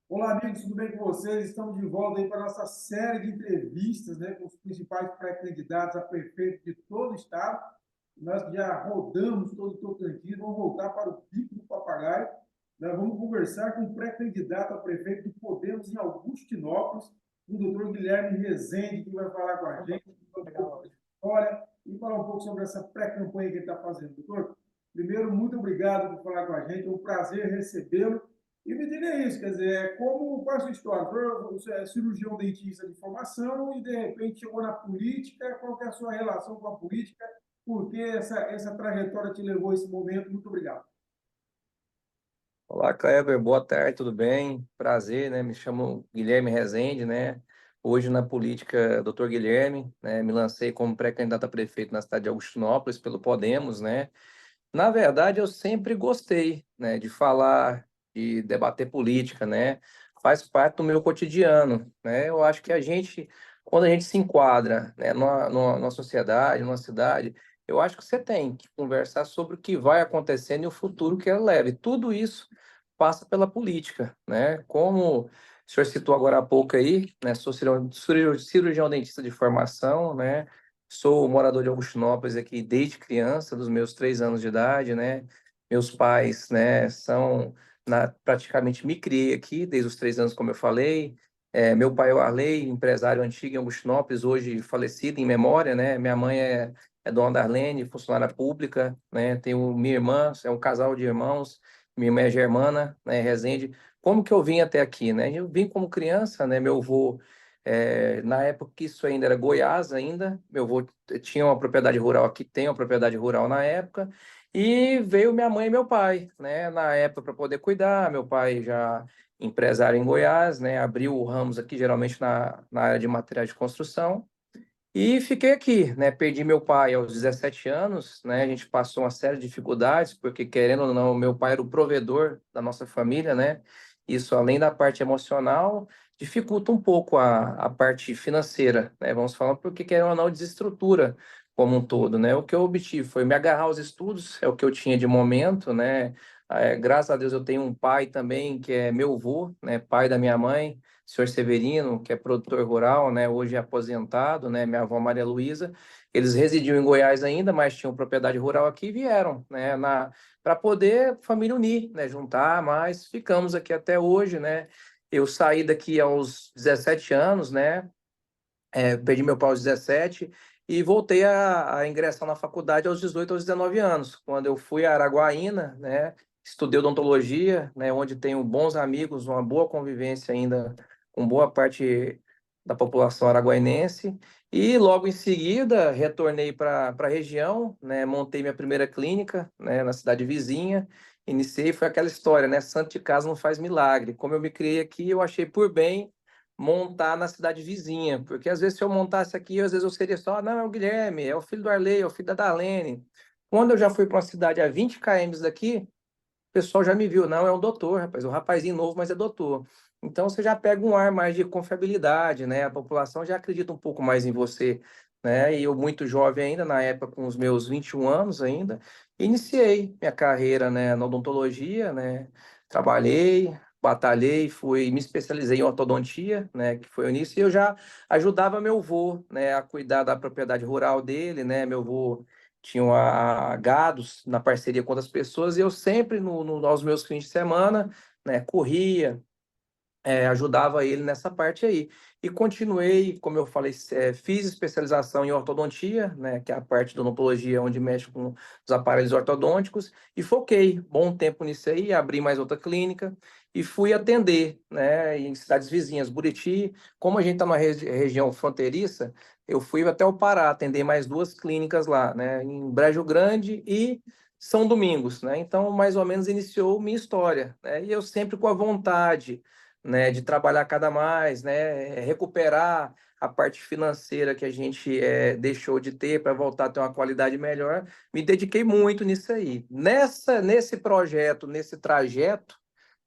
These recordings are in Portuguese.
Olá, amigos, tudo bem com vocês? Estamos de volta aí para a nossa série de entrevistas, né, com os principais pré-candidatos a prefeito de todo o estado. Nós já rodamos todo o Tocantins, vamos voltar para o Pico do Papagaio. Nós vamos conversar com o pré-candidato a prefeito do Podemos em Augustinópolis, o doutor Guilherme Rezende, que vai falar com a gente, falar um pouco da história e falar um pouco sobre essa pré-campanha que ele está fazendo. Doutor, primeiro, muito obrigado por falar com a gente, é um prazer recebê-lo. E me diga isso, quer dizer, qual é a sua história? Você é cirurgião dentista de formação e, de repente, chegou na política. Qual que é a sua relação com a política? Por que essa trajetória te levou a esse momento? Muito obrigado. Olá, Kleber, boa tarde, tudo bem? Prazer, né? Me chamo Guilherme Rezende, né? Hoje na política, Dr. Guilherme, né? Me lancei como pré-candidato a prefeito na cidade de Augustinópolis pelo Podemos, né? Na verdade, eu sempre gostei, né, de falar, de debater política, né? Faz parte do meu cotidiano, né? Eu acho que quando a gente se enquadra, né, numa sociedade, numa cidade, eu acho que você tem que conversar sobre o que vai acontecendo e o futuro que ela leva. E tudo isso passa pela política, né? Como o senhor citou agora há pouco aí, né? Sou cirurgião dentista de formação, né? Sou morador de Augustinópolis aqui desde criança, dos meus 3 anos de idade, né? Meus pais, né, praticamente me criei aqui desde os 3 anos, como eu falei. Meu pai é o Arley, empresário antigo em Augustinópolis, hoje falecido em memória, né? Minha mãe é dona da Arlene, funcionária pública, né? Tenho minha irmã, é um casal de irmãos, minha irmã é Germana, né, Rezende. Como que eu vim até aqui, né? Eu vim como criança, né? Meu avô na época que isso ainda era Goiás ainda, meu avô tinha uma propriedade rural aqui, tem uma propriedade rural na época, e veio minha mãe e meu pai, né, na época para poder cuidar. Meu pai já empresário em Goiás, né, abriu o ramos aqui, geralmente na área de materiais de construção, e fiquei aqui, né, perdi meu pai aos 17 anos, né, a gente passou uma série de dificuldades, porque querendo ou não, meu pai era o provedor da nossa família, né, isso além da parte emocional, dificulta um pouco a parte financeira, né, vamos falar, porque querendo ou não, desestrutura como um todo, né, o que eu obtive foi me agarrar aos estudos, é o que eu tinha de momento, né, graças a Deus eu tenho um pai também, que é meu avô, né, pai da minha mãe, senhor Severino, que é produtor rural, né, hoje é aposentado, né, minha avó Maria Luísa, eles residiam em Goiás ainda, mas tinham propriedade rural aqui e vieram, né, para poder a família unir, né, juntar, mas ficamos aqui até hoje, né. Eu saí daqui aos 17 anos, né, perdi meu pai aos 17 e voltei a ingressar na faculdade aos 18, aos 19 anos, quando eu fui a Araguaína, né, estudei odontologia, né, onde tenho bons amigos, uma boa convivência ainda com boa parte da população araguainense, e logo em seguida retornei para a região, né, montei minha primeira clínica, né, na cidade vizinha, iniciei, foi aquela história, né, santo de casa não faz milagre, como eu me criei aqui, eu achei por bem montar na cidade vizinha, porque às vezes se eu montasse aqui, às vezes eu seria só, não, é o Guilherme, é o filho do Arley, é o filho da Darlene. Quando eu já fui para uma cidade a 20 km daqui, o pessoal já me viu, não, é um doutor, rapaz, um rapazinho novo, mas é doutor. Então você já pega um ar mais de confiabilidade, né? A população já acredita um pouco mais em você, né? E eu muito jovem ainda, na época com os meus 21 anos ainda, iniciei minha carreira, né, na odontologia, né? Trabalhei, batalhei, fui, me especializei em ortodontia, né, que foi o início, e eu já ajudava meu avô, né, a cuidar da propriedade rural dele, né? Meu avô tinham gados na parceria com outras pessoas, e eu sempre, aos meus fins de semana, né, corria, ajudava ele nessa parte aí. E continuei, como eu falei, fiz especialização em ortodontia, né, que é a parte da odontologia onde mexe com os aparelhos ortodônticos, e foquei bom tempo nisso aí, abri mais outra clínica e fui atender, né, em cidades vizinhas, Buriti. Como a gente está numa região fronteiriça, eu fui até o Pará atender mais duas clínicas lá, né, em Brejo Grande e São Domingos, né? Então, mais ou menos iniciou minha história, né? E eu sempre com a vontade, né, de trabalhar cada mais, né, recuperar a parte financeira que a gente deixou de ter para voltar a ter uma qualidade melhor. Me dediquei muito nisso aí. Nesse projeto, nesse trajeto,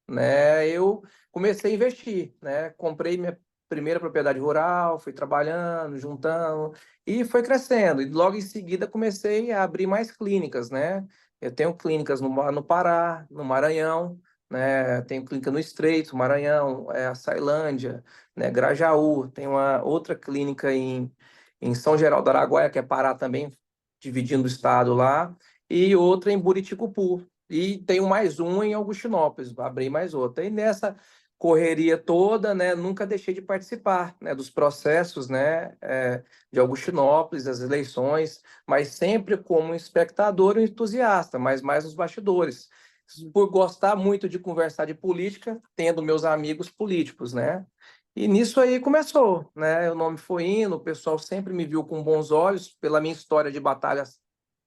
né, eu comecei a investir, né, comprei minha primeira propriedade rural, fui trabalhando, juntando, e foi crescendo. E logo em seguida comecei a abrir mais clínicas, né? Eu tenho clínicas no Pará, no Maranhão, né? Tem clínica no Estreito, Maranhão, Açailândia, né? Grajaú, tem uma outra clínica em São Geraldo do Araguaia, que é Pará também, dividindo o estado lá, e outra em Buriticupu. E tenho mais um em Augustinópolis, abri mais outra. E nessa correria toda, né, nunca deixei de participar, né, dos processos, né, de Augustinópolis, das eleições, mas sempre como espectador e entusiasta, mas mais nos bastidores, por gostar muito de conversar de política, tendo meus amigos políticos, né? E nisso aí começou, né? O nome foi indo, o pessoal sempre me viu com bons olhos pela minha história de batalhas.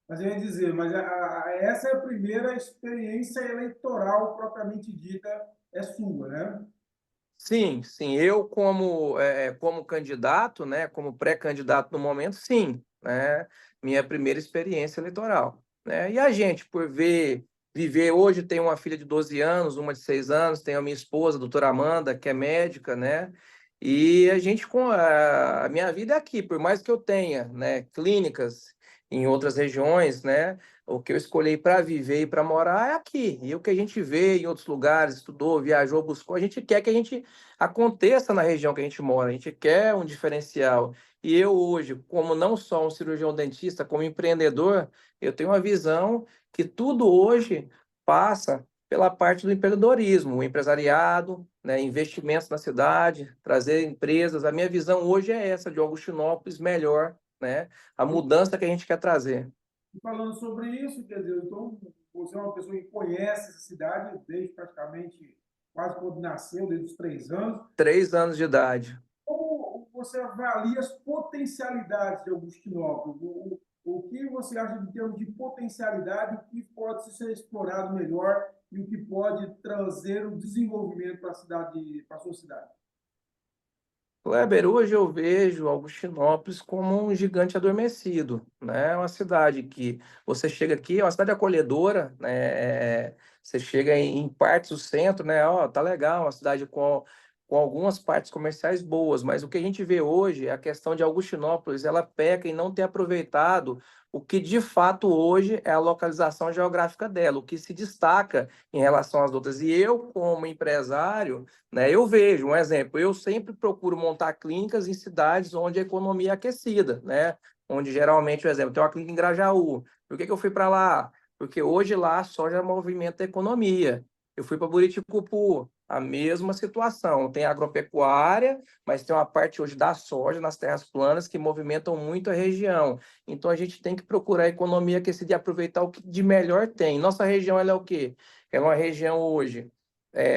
Mas eu ia dizer, mas essa é a primeira experiência eleitoral propriamente dita, é sua, né? Sim, sim, eu como candidato, né, como pré-candidato no momento, sim, né, minha primeira experiência eleitoral, né? E a gente, por viver hoje, tenho uma filha de 12 anos, uma de 6 anos, tenho a minha esposa, a doutora Amanda, que é médica, né? E a gente com a minha vida é aqui, por mais que eu tenha, né, clínicas em outras regiões, né? O que eu escolhi para viver e para morar é aqui. E o que a gente vê em outros lugares, estudou, viajou, buscou, a gente quer que a gente aconteça na região que a gente mora. A gente quer um diferencial. E eu hoje, como não só um cirurgião dentista, como empreendedor, eu tenho uma visão que tudo hoje passa pela parte do empreendedorismo, o empresariado, né, investimentos na cidade, trazer empresas. A minha visão hoje é essa, de Augustinópolis melhor, né? A mudança que a gente quer trazer. E falando sobre isso, quer dizer, então você é uma pessoa que conhece essa cidade desde praticamente quase quando nasceu, desde os 3 anos. 3 anos de idade. Como você avalia as potencialidades de Augustinópolis? O que você acha em termos de potencialidade, o que pode ser explorado melhor e o que pode trazer o desenvolvimento para a cidade, para a sua cidade? Kleber, hoje eu vejo Augustinópolis como um gigante adormecido, né? É uma cidade que você chega aqui, é uma cidade acolhedora, né? Você chega em partes do centro, né? Ó, tá legal, uma cidade com algumas partes comerciais boas, mas o que a gente vê hoje é a questão de Augustinópolis, ela peca em não ter aproveitado o que de fato hoje é a localização geográfica dela, o que se destaca em relação às outras. E eu, como empresário, né? Eu vejo um exemplo, eu sempre procuro montar clínicas em cidades onde a economia é aquecida, né? Onde geralmente, por exemplo, tem uma clínica em Grajaú. Por que que eu fui para lá? Porque hoje lá a soja movimenta a economia. Eu fui para Buriticupu, a mesma situação. Tem agropecuária, mas tem uma parte hoje da soja nas terras planas que movimentam muito a região. Então a gente tem que procurar a economia aquecida e aproveitar o que de melhor tem. Nossa região ela é o quê? É uma região hoje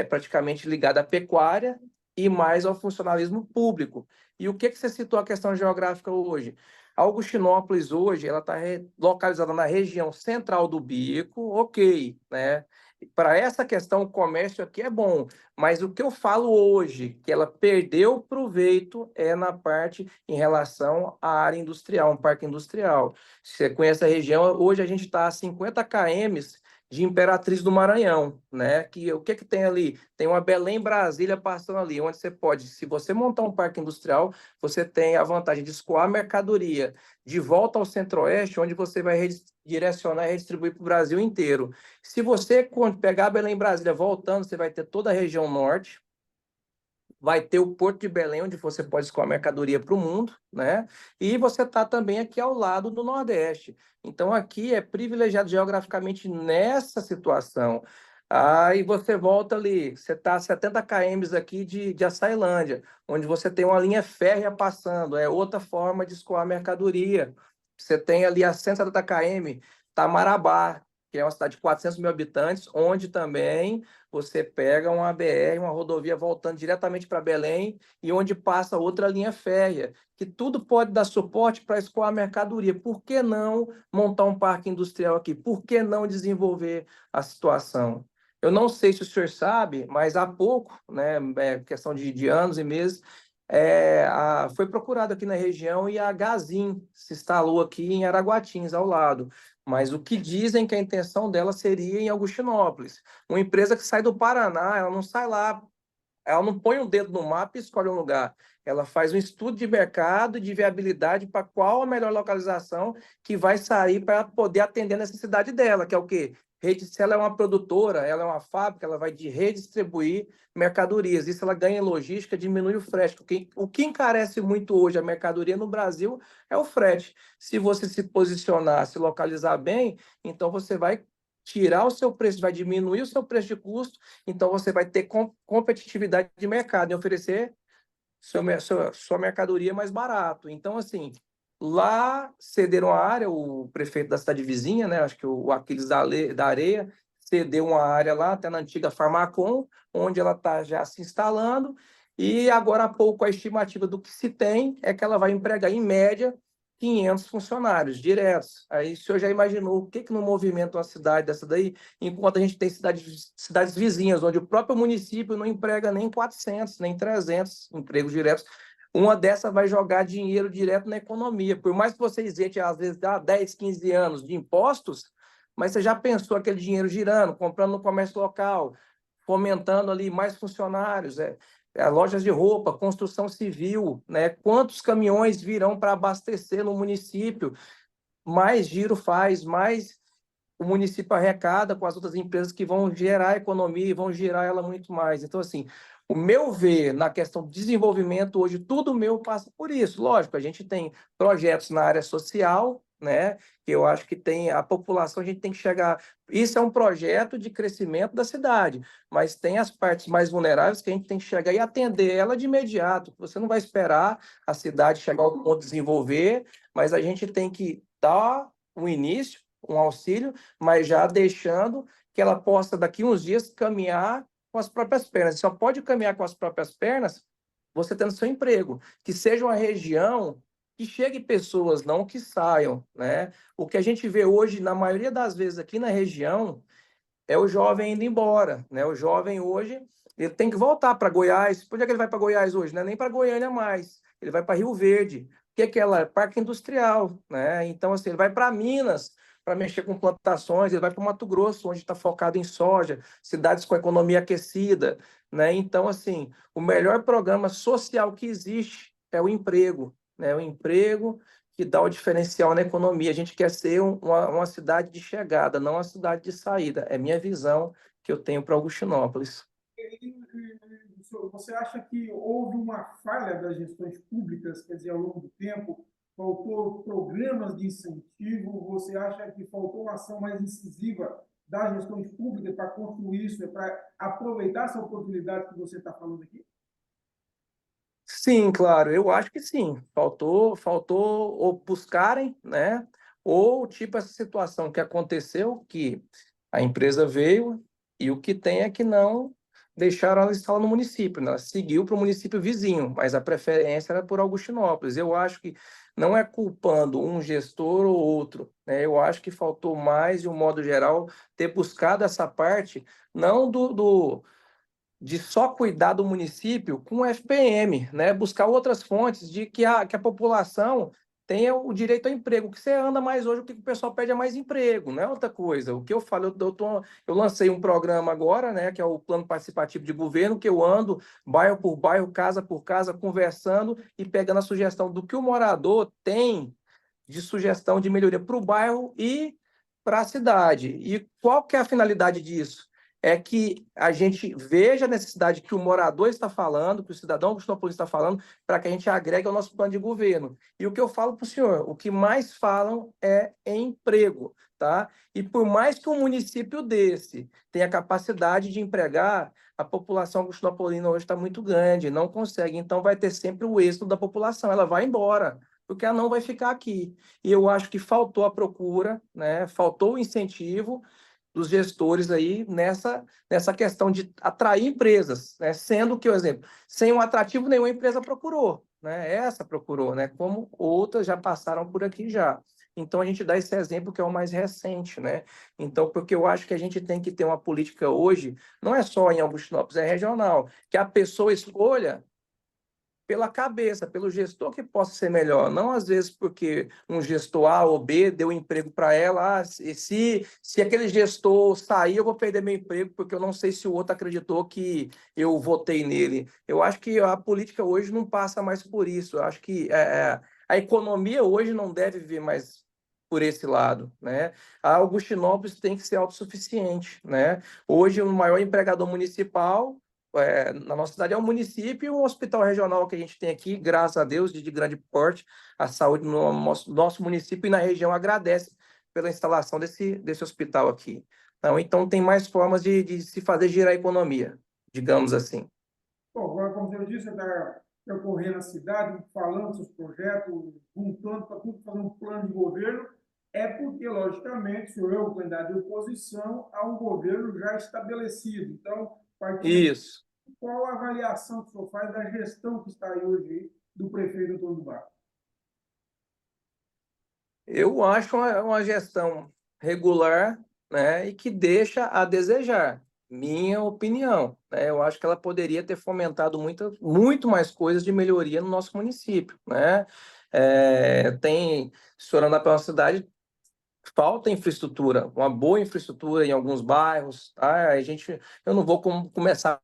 praticamente ligada à pecuária e mais ao funcionalismo público. E o que que você citou a questão geográfica hoje? Augustinópolis hoje ela está localizada na região central do Bico, ok, né? Para essa questão, o comércio aqui é bom, mas o que eu falo hoje, que ela perdeu proveito, é na parte em relação à área industrial, um parque industrial. Você conhece a região, hoje a gente está a 50 km de Imperatriz do Maranhão, né? Que o que que tem ali? Tem uma Belém Brasília passando ali, onde você pode, se você montar um parque industrial, você tem a vantagem de escoar mercadoria de volta ao Centro-Oeste, onde você vai direcionar e redistribuir para o Brasil inteiro. Se você pegar Belém Brasília voltando, você vai ter toda a região norte, vai ter o Porto de Belém, onde você pode escoar mercadoria para o mundo, né? E você está também aqui ao lado do Nordeste. Então, aqui é privilegiado geograficamente nessa situação. Aí você volta ali, você está a 70 km aqui de Açailândia, onde você tem uma linha férrea passando, é outra forma de escoar mercadoria. Você tem ali a 170 km, Tamarabá, que é uma cidade de 400 mil habitantes, onde também você pega uma BR, uma rodovia voltando diretamente para Belém e onde passa outra linha férrea, que tudo pode dar suporte para escoar mercadoria. Por que não montar um parque industrial aqui? Por que não desenvolver a situação? Eu não sei se o senhor sabe, mas há pouco, né, questão de anos e meses, foi procurado aqui na região e a Gazin se instalou aqui em Araguatins, ao lado. Mas o que dizem que a intenção dela seria em Augustinópolis. Uma empresa que sai do Paraná, ela não sai lá, ela não põe um dedo no mapa e escolhe um lugar. Ela faz um estudo de mercado e de viabilidade para qual a melhor localização que vai sair para poder atender a necessidade dela, que é o quê? Se ela é uma produtora, ela é uma fábrica, ela vai redistribuir mercadorias. Isso ela ganha em logística, diminui o frete. O que encarece muito hoje a mercadoria no Brasil é o frete. Se você se posicionar, se localizar bem, então você vai tirar o seu preço, vai diminuir o seu preço de custo, então você vai ter competitividade de mercado e oferecer sua mercadoria mais barato. Então, assim, lá cederam a área, o prefeito da cidade vizinha, né, acho que o Aquiles da Areia, cedeu uma área lá, até na antiga Farmacom, onde ela está já se instalando, e agora há pouco a estimativa do que se tem é que ela vai empregar, em média, 500 funcionários diretos. Aí o senhor já imaginou o que, que não movimenta uma cidade dessa daí, enquanto a gente tem cidades vizinhas, onde o próprio município não emprega nem 400, nem 300 empregos diretos. Uma dessa vai jogar dinheiro direto na economia. Por mais que você isente, às vezes, dá 10, 15 anos de impostos, mas você já pensou aquele dinheiro girando, comprando no comércio local, fomentando ali mais funcionários, lojas de roupa, construção civil, né? Quantos caminhões virão para abastecer no município? Mais giro faz, mais o município arrecada com as outras empresas que vão gerar economia e vão girar ela muito mais. Então, assim, o meu ver na questão do desenvolvimento hoje, tudo meu passa por isso. Lógico, a gente tem projetos na área social, né? Que eu acho que tem a população, a gente tem que chegar. Isso é um projeto de crescimento da cidade, mas tem as partes mais vulneráveis que a gente tem que chegar e atender ela de imediato. Você não vai esperar a cidade chegar ao ponto de desenvolver, mas a gente tem que dar um início, um auxílio, mas já deixando que ela possa, daqui uns dias, caminhar com as próprias pernas. Só pode caminhar com as próprias pernas você tendo seu emprego. Que seja uma região que chegue pessoas, não que saiam, né? O que a gente vê hoje, na maioria das vezes aqui na região, é o jovem indo embora, né? O jovem hoje, ele tem que voltar para Goiás. Por que ele vai para Goiás hoje? Não é nem para Goiânia mais. Ele vai para Rio Verde. O que é que ela? Parque industrial, né? Então, assim, ele vai para Minas para mexer com plantações, ele vai para o Mato Grosso, onde está focado em soja, cidades com economia aquecida, né? Então, assim, o melhor programa social que existe é o emprego, né? O emprego que dá o diferencial na economia. A gente quer ser uma cidade de chegada, não uma cidade de saída. É minha visão que eu tenho para Augustinópolis. Você acha que houve uma falha das gestões públicas, quer dizer, ao longo do tempo, faltou programas de incentivo? Você acha que faltou uma ação mais incisiva das gestões públicas para construir isso, para aproveitar essa oportunidade que você está falando aqui? Sim, claro, eu acho que sim. Faltou ou buscarem, né? Ou tipo essa situação que aconteceu, que a empresa veio e o que tem é que não deixaram ela instalar no município, né? Ela seguiu para o município vizinho, mas a preferência era por Augustinópolis. Eu acho que não é culpando um gestor ou outro, né? Eu acho que faltou mais, de um modo geral, ter buscado essa parte, não de só cuidar do município com o FPM, né? Buscar outras fontes de que a população tenha o direito ao emprego. O que você anda mais hoje, o que o pessoal pede é mais emprego, não é outra coisa. O que eu falo, eu lancei um programa agora, né, que é o Plano Participativo de Governo, que eu ando bairro por bairro, casa por casa, conversando e pegando a sugestão do que o morador tem de sugestão de melhoria para o bairro e para a cidade. E qual que é a finalidade disso? É que a gente veja a necessidade que o morador está falando, que o cidadão augustinopolino está falando, para que a gente agregue ao nosso plano de governo. E o que eu falo para o senhor, o que mais falam é emprego, tá? E por mais que um município desse tenha capacidade de empregar, a população augustinopolina hoje está muito grande, não consegue. Então vai ter sempre o êxito da população, ela vai embora, porque ela não vai ficar aqui. E eu acho que faltou a procura, né? Faltou o incentivo dos gestores aí nessa questão de atrair empresas, né? Sendo que, por exemplo, sem um atrativo, nenhuma empresa procurou, né? Essa procurou, né? Como outras já passaram por aqui já. Então, a gente dá esse exemplo que é o mais recente, né? Então, porque eu acho que a gente tem que ter uma política hoje, não é só em Augustinópolis, é regional, que a pessoa escolha pela cabeça, pelo gestor que possa ser melhor, não às vezes porque um gestor A ou B deu emprego para ela, se aquele gestor sair, eu vou perder meu emprego porque eu não sei se o outro acreditou que eu votei nele. Eu acho que a política hoje não passa mais por isso, eu acho que a economia hoje não deve viver mais por esse lado, né? A Augustinópolis tem que ser autossuficiente, né? Hoje, o maior empregador municipal na nossa cidade é um município e um hospital regional que a gente tem aqui, graças a Deus, de grande porte. A saúde no nosso município e na região agradece pela instalação desse hospital aqui. Então tem mais formas de se fazer girar a economia, digamos assim. Bom, agora, como eu disse, você está percorrendo a cidade, falando seus projetos, juntando para tudo, fazer um plano de governo, é porque, logicamente, sou eu, candidato de oposição, a um governo já estabelecido. Então, partindo de Isso. qual a avaliação que o senhor faz da gestão que está aí hoje do prefeito Antônio Barros? Eu acho uma gestão regular, né, e que deixa a desejar, minha opinião, né? Eu acho que ela poderia ter fomentado muito mais coisas de melhoria no nosso município, né? Se for andar pela cidade, falta infraestrutura, uma boa infraestrutura em alguns bairros, tá? Eu não vou começar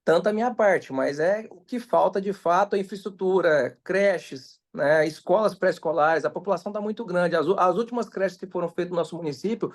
tanto a minha parte, mas é o que falta de fato é infraestrutura, creches, né, escolas pré-escolares. A população está muito grande. As últimas creches que foram feitas no nosso município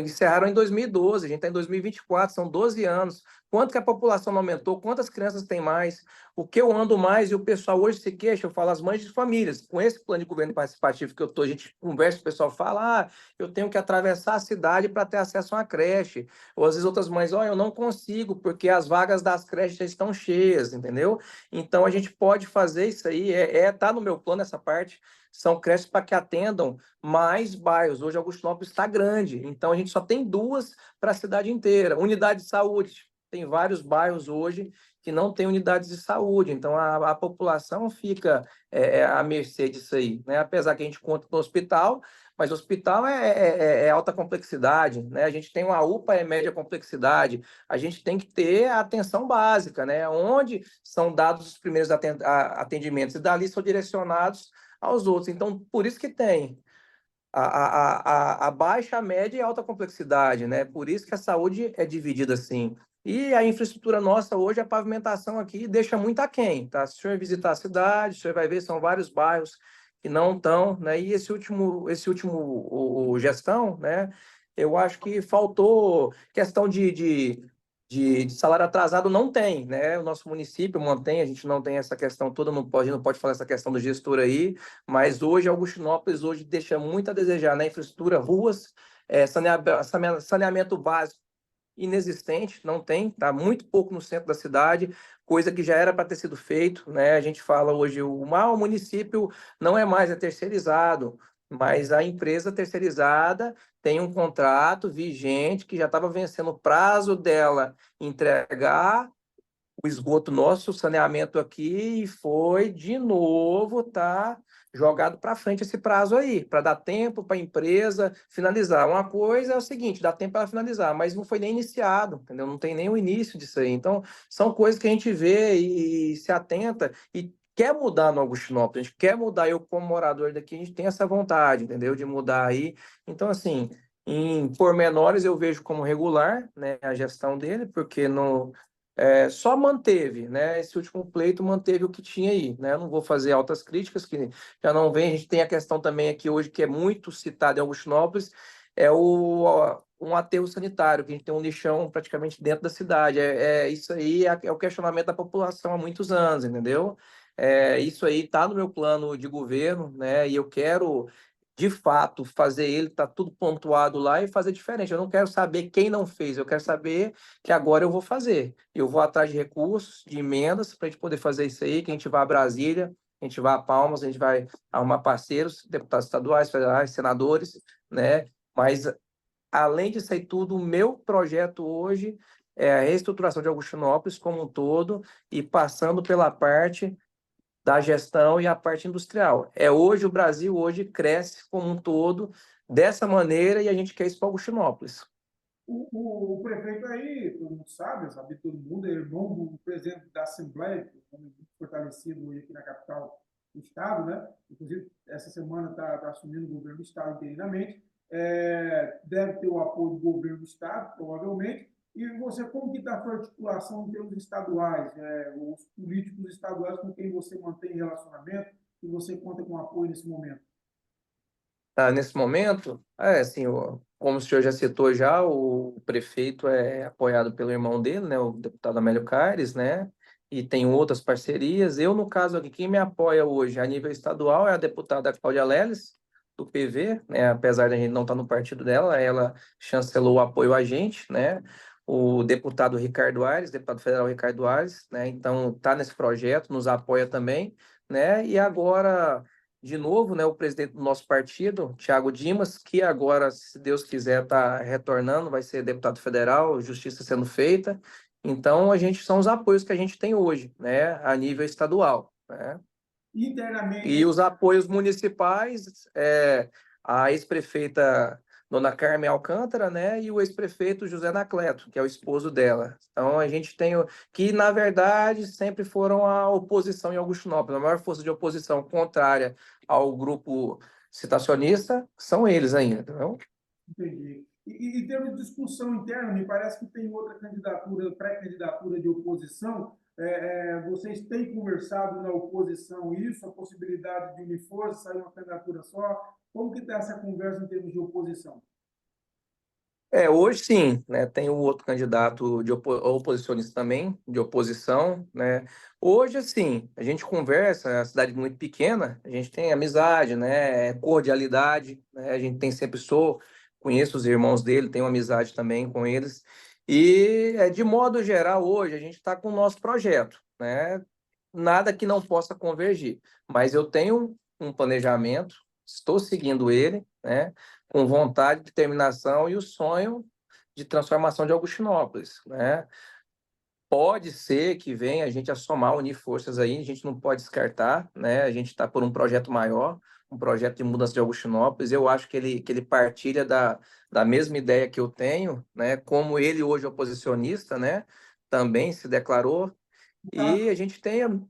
encerraram em 2012. A gente está em 2024, são 12 anos. Quanto que a população não aumentou? Quantas crianças tem mais? O que eu ando mais e o pessoal hoje se queixa, eu falo as mães de famílias. Com esse plano de governo participativo que eu estou, a gente conversa, o pessoal fala, eu tenho que atravessar a cidade para ter acesso a uma creche. Ou às vezes outras mães, eu não consigo, porque as vagas das creches já estão cheias, entendeu? Então a gente pode fazer isso aí, tá no meu plano essa parte, são creches para que atendam mais bairros. Hoje Augustinópolis está grande, então a gente só tem duas para a cidade inteira. Unidade de saúde, tem vários bairros hoje que não tem unidades de saúde, então a população fica à mercê disso aí, né? Apesar que a gente conta com o hospital, mas o hospital é alta complexidade, né? A gente tem uma UPA é média complexidade, a gente tem que ter a atenção básica, né? Onde são dados os primeiros atendimentos e dali são direcionados aos outros. Então, por isso que tem a baixa, a média e a alta complexidade, né? Por isso que a saúde é dividida assim. E a infraestrutura nossa hoje, a pavimentação aqui deixa muito aquém, tá? Se o senhor visitar a cidade, o senhor vai ver, são vários bairros que não estão, né? E esse último gestão, né? Eu acho que faltou questão de salário atrasado não tem, né? O nosso município mantém, a gente não tem essa questão toda, não pode falar essa questão do gestor aí, mas hoje Augustinópolis hoje deixa muito a desejar na infraestrutura, ruas, saneamento básico inexistente, não tem, tá muito pouco no centro da cidade, coisa que já era para ter sido feito, né? A gente fala hoje o município não é mais terceirizado, mas a empresa terceirizada tem um contrato vigente que já estava vencendo o prazo dela entregar o esgoto nosso, o saneamento aqui, e foi de novo jogado para frente esse prazo aí, para dar tempo para a empresa finalizar. Uma coisa é o seguinte, dá tempo para finalizar, mas não foi nem iniciado, entendeu? Não tem nem o início disso aí. Então, são coisas que a gente vê e se atenta e quer mudar no Augustinópolis, a gente quer mudar, eu como morador daqui, a gente tem essa vontade, entendeu? De mudar aí. Então, assim, em pormenores eu vejo como regular, né, a gestão dele, porque só manteve, né? Esse último pleito manteve o que tinha aí, né? Eu não vou fazer altas críticas, que já não vem. A gente tem a questão também aqui hoje, que é muito citada em Augustinópolis, um aterro sanitário, que a gente tem um lixão praticamente dentro da cidade. Isso aí é o questionamento da população há muitos anos, entendeu? Isso aí está no meu plano de governo, né? E eu quero de fato fazer ele, tá tudo pontuado lá e fazer diferente. Eu não quero saber quem não fez, eu quero saber que agora eu vou fazer. Eu vou atrás de recursos, de emendas, para a gente poder fazer isso aí, que a gente vá a Brasília, a gente vá a Palmas, a gente vai arrumar parceiros, deputados estaduais, federais, senadores, né? Mas, além disso aí tudo, o meu projeto hoje é a reestruturação de Augustinópolis como um todo e passando pela parte da gestão e a parte industrial. Hoje o Brasil hoje cresce como um todo dessa maneira e a gente quer isso para Augustinópolis. O prefeito aí, todo mundo sabe todo mundo, é irmão do presidente da Assembleia, que é muito fortalecido hoje aqui na capital do Estado, né? Inclusive, essa semana está assumindo o governo do Estado interinamente. Deve ter o apoio do governo do Estado, provavelmente. E você, como que está a sua articulação em termos estaduais, os políticos estaduais com quem você mantém relacionamento? que você conta com apoio nesse momento? Nesse momento, assim, como o senhor já citou já, o prefeito é apoiado pelo irmão dele, né, o deputado Amélio Caires, né, e tem outras parcerias. Eu, no caso aqui, quem me apoia hoje a nível estadual é a deputada Cláudia Leles, do PV, né, apesar de a gente não estar no partido dela, ela chancelou o apoio a gente, né, o deputado Ricardo Aires, deputado federal Ricardo Aires, né, então está nesse projeto, nos apoia também, né, e agora de novo, né, o presidente do nosso partido, Thiago Dimas, que agora, se Deus quiser, está retornando, vai ser deputado federal, justiça sendo feita. Então, a gente são os apoios que a gente tem hoje, né, a nível estadual, né? Internamente, E os apoios municipais, a ex-prefeita Dona Carmen Alcântara, né, e o ex-prefeito José Anacleto, que é o esposo dela. Então, a gente tem, que na verdade sempre foram a oposição em Augustinópolis, a maior força de oposição contrária ao grupo citacionista são eles ainda, entendeu? entendi. Em termos de discussão interna, me parece que tem outra candidatura, pré-candidatura de oposição. Vocês têm conversado na oposição isso, a possibilidade de unir forças, sair uma candidatura só? Como que está essa conversa em termos de oposição? Hoje sim, né? Tem o outro candidato de oposicionista também, de oposição, né? Hoje, assim, a gente conversa, é uma cidade muito pequena, a gente tem amizade, né? Cordialidade, né? A gente tem sempre conheço os irmãos dele, tenho amizade também com eles. E, de modo geral, hoje a gente está com o nosso projeto, né? Nada que não possa convergir, mas eu tenho um planejamento, estou seguindo ele, né? Com vontade, determinação e o sonho de transformação de Augustinópolis, né? Pode ser que venha a gente a somar, unir forças aí, a gente não pode descartar, né? A gente está por um projeto maior, um projeto de mudança de Augustinópolis. Eu acho que ele partilha da mesma ideia que eu tenho, né? Como ele hoje é oposicionista, né? Também se declarou. No caso, E a gente tem. no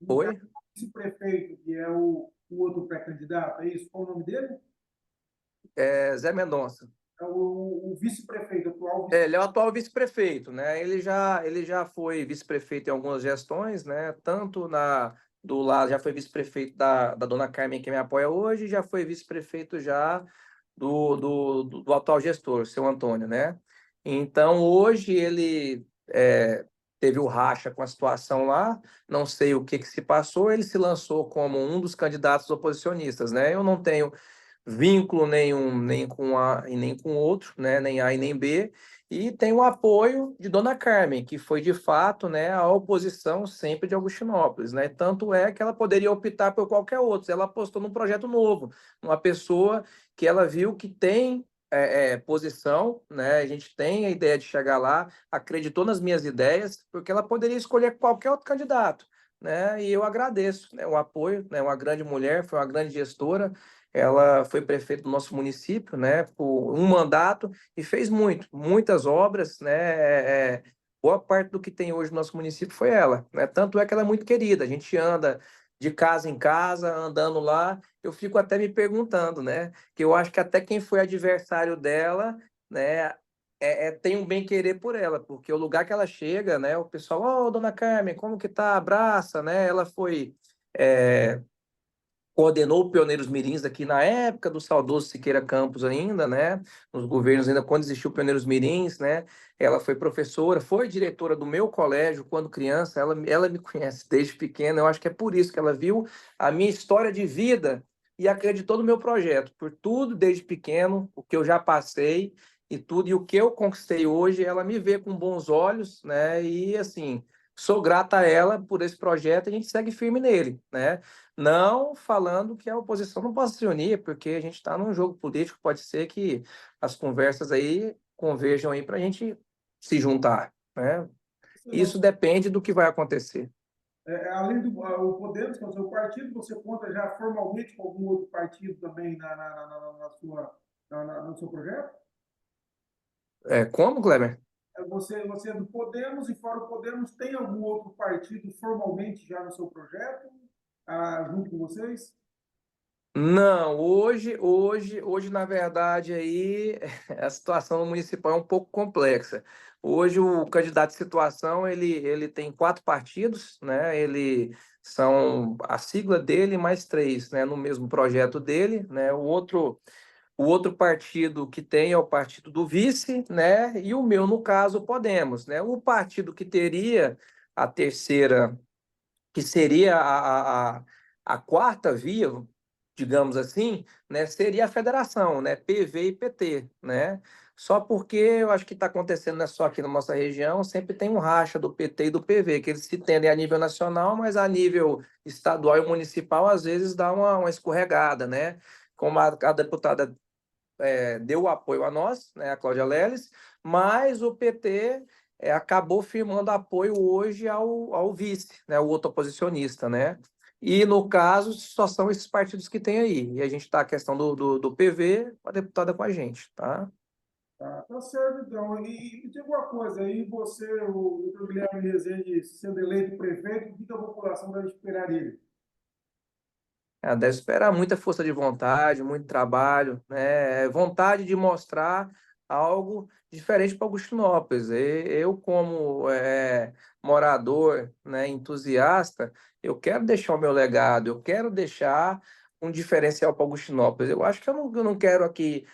caso Oi? esse prefeito, que é o outro pré-candidato, é isso? Qual o nome dele? Zé Mendonça. É o vice-prefeito, atual Ele é o atual vice-prefeito, né? Ele já foi vice-prefeito em algumas gestões, né? Tanto do lado, já foi vice-prefeito da dona Carmen, que me apoia hoje, já foi vice-prefeito já do atual gestor, seu Antônio, né? Então, hoje ele teve o racha com a situação lá, não sei o que que se passou, ele se lançou como um dos candidatos oposicionistas, né? Eu não tenho vínculo nenhum, nem com A e nem com outro, né? Nem A e nem B, e tem o apoio de Dona Carmen, que foi de fato, né, a oposição sempre de Augustinópolis, né? Tanto é que ela poderia optar por qualquer outro. Ela apostou num projeto novo, uma pessoa que ela viu que tem posição, né? A gente tem a ideia de chegar lá, acreditou nas minhas ideias, porque ela poderia escolher qualquer outro candidato, né? E eu agradeço, né, o apoio, né? Uma grande mulher, foi uma grande gestora. Ela foi prefeita do nosso município, né, por um mandato e fez muitas obras, né? Boa parte do que tem hoje no nosso município foi ela, né? Tanto é que ela é muito querida. A gente anda de casa em casa, andando lá. Eu fico até me perguntando, né? Que eu acho que até quem foi adversário dela, né, tem um bem-querer por ela, porque o lugar que ela chega, né? O pessoal, dona Carmen, como que tá? Abraça, né? Ela foi. é, Coordenou o Pioneiros Mirins aqui na época do saudoso Siqueira Campos ainda, né? Nos governos ainda quando existiu o Pioneiros Mirins, né? Ela foi professora, foi diretora do meu colégio quando criança, ela me conhece desde pequena, eu acho que é por isso que ela viu a minha história de vida e acreditou no meu projeto, por tudo desde pequeno, o que eu já passei e tudo, e o que eu conquistei hoje, ela me vê com bons olhos, né? E assim, sou grata a ela por esse projeto, e a gente segue firme nele, né? Não falando que a oposição não possa se unir, porque a gente está num jogo político, pode ser que as conversas aí converjam aí para a gente se juntar, né? Isso depende do que vai acontecer. além do o Podemos, que é o seu partido, você conta já formalmente com algum outro partido também no seu projeto? Como, Kleber? Você é do Podemos e fora o Podemos, tem algum outro partido formalmente já no seu projeto, junto com vocês? Não, hoje, na verdade, aí a situação municipal é um pouco complexa. Hoje o candidato de situação, ele tem 4 partidos, né? Ele são a sigla dele mais 3, né? No mesmo projeto dele, né? O outro partido que tem é o partido do vice, né? E o meu, no caso, o Podemos, né? O partido que teria a terceira, que seria a quarta via, digamos assim, né, seria a federação, né, PV e PT, né? Só porque eu acho que está acontecendo, não é só aqui na nossa região, sempre tem um racha do PT e do PV, que eles se entendem a nível nacional, mas a nível estadual e municipal, às vezes dá uma escorregada, né? Como a deputada deu o apoio a nós, né, a Cláudia Leles, mas o PT acabou firmando apoio hoje ao vice, né, o outro oposicionista, né? E, no caso, só são esses partidos que tem aí. E a gente está a questão do PV, a deputada com a gente, tá? Tá certo, então. E me diga uma coisa, aí você, o doutor Guilherme Rezende, sendo eleito prefeito, o que que a população deve esperar dele? Deve esperar muita força de vontade, muito trabalho, né? Vontade de mostrar algo diferente para Augustinópolis. Eu, como morador, né, entusiasta, eu quero deixar o meu legado, eu quero deixar um diferencial para Augustinópolis. Eu acho que eu não quero aqui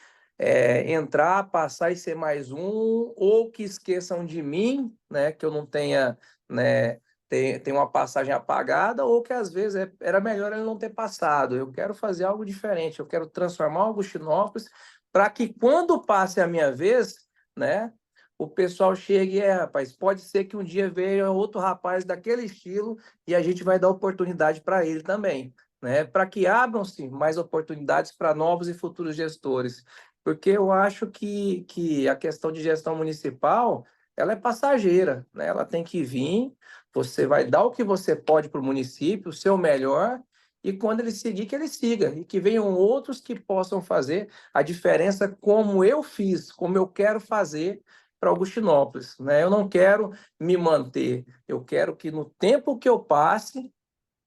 entrar, passar e ser mais um, ou que esqueçam de mim, né, que eu não tenha, né, tem uma passagem apagada, ou que às vezes era melhor ele não ter passado. Eu quero fazer algo diferente, eu quero transformar Augustinópolis para que quando passe a minha vez, né, o pessoal chegue, rapaz, pode ser que um dia veja outro rapaz daquele estilo e a gente vai dar oportunidade para ele também, né, para que abram-se mais oportunidades para novos e futuros gestores. Porque eu acho que a questão de gestão municipal, ela é passageira, né? Ela tem que vir, você vai dar o que você pode para o município, o seu melhor, e quando ele seguir, que ele siga, e que venham outros que possam fazer a diferença como eu fiz, como eu quero fazer para Augustinópolis, né? Eu não quero me manter, eu quero que no tempo que eu passe,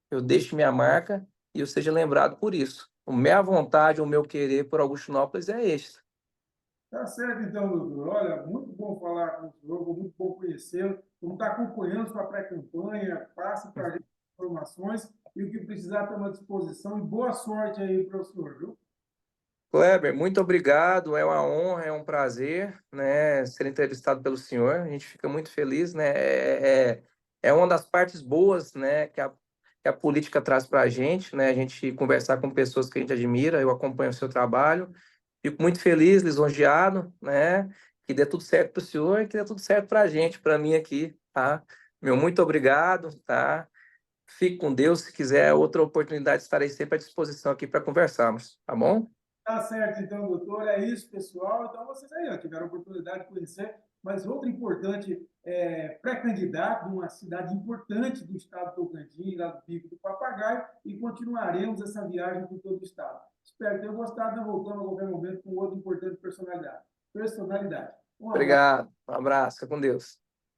eu deixe minha marca e eu seja lembrado por isso. A minha vontade, o meu querer por Augustinópolis é este. Tá certo, então, doutor. Olha, muito bom falar com o senhor, foi muito bom conhecê-lo. Vamos estar acompanhando sua pré-campanha, passe para a gente informações e o que precisar, estamos à disposição. E boa sorte aí para o senhor, viu? Kleber, muito obrigado. É uma honra, é um prazer, né, ser entrevistado pelo senhor. A gente fica muito feliz, né? É uma das partes boas, né, que a política traz para a gente, né? A gente conversar com pessoas que a gente admira. Eu acompanho o seu trabalho, fico muito feliz, lisonjeado, né? Que dê tudo certo para o senhor e que dê tudo certo para a gente, para mim aqui, tá? Meu muito obrigado, tá? Fique com Deus. Se quiser outra oportunidade, estarei sempre à disposição aqui para conversarmos, tá bom? Tá certo, então, doutor. É isso, pessoal. Então, vocês aí ó, tiveram a oportunidade de conhecer. Mas outro importante pré-candidato de uma cidade importante do estado do Tocantins, lá do Pico do Papagaio, e continuaremos essa viagem por todo o estado. Espero que tenham gostado. Nós voltamos a qualquer momento com outra importante personalidade. Um abraço. Obrigado. Um abraço. Fica com Deus.